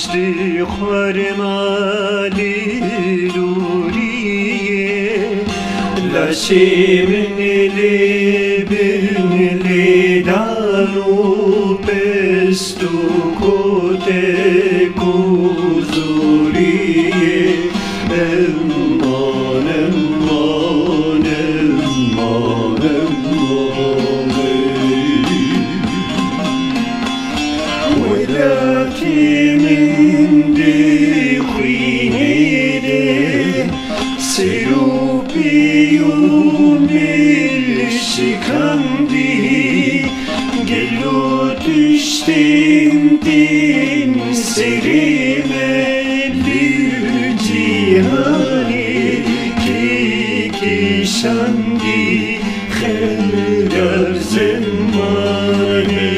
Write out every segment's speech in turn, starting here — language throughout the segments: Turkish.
Düştü harmali luriye Laşimli binli danu pestu kote kuzuriye Emman emman emman emman Velakimin de khuynede Serupiyum ilşikandi Gelu düştim din serime Cihani ki şandi Khayrar zemani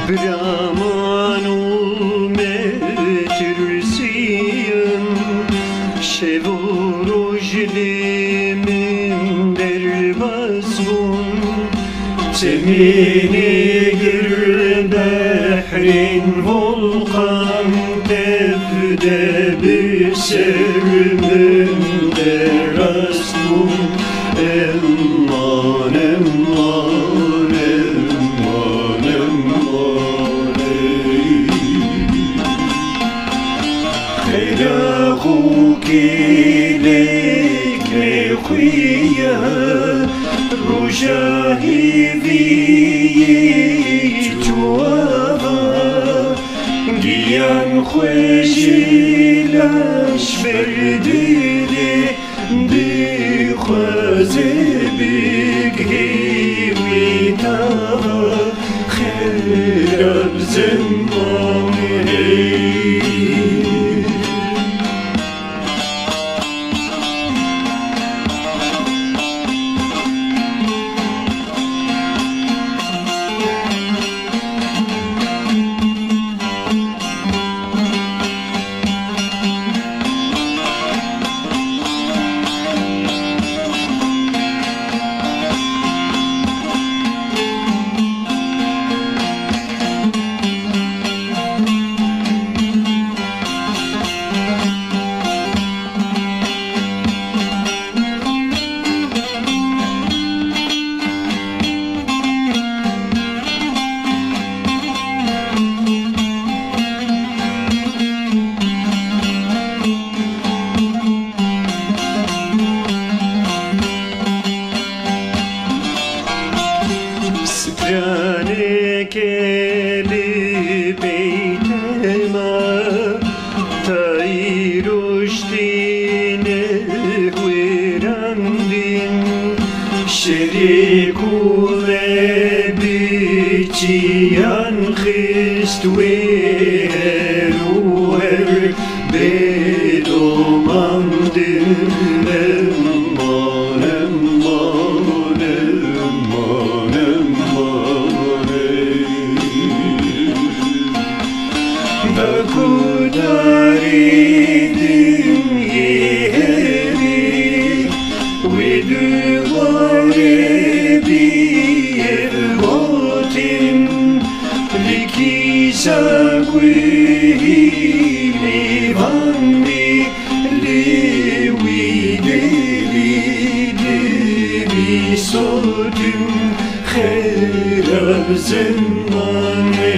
Bramanu metrsiyen şevurujlimin derbazun Temini gir behrin volkan tevde bir sermin derasmun Emman emman emman emman Khayrahu kilik lekhiya Rujahi viyi tuava Giyan khwejilash verdide Di khwaze bighiwi tava Khayrab zemmani Keli beytema tayruştine hvirandin Şeriku ve biçiyan Christ ve eruher bedomandin Emman emman emman emman Bakudaridim yeheri ve duvarebi evgotin Likisa kwehi livandi liwi devi devi sotim Khayrab zemmani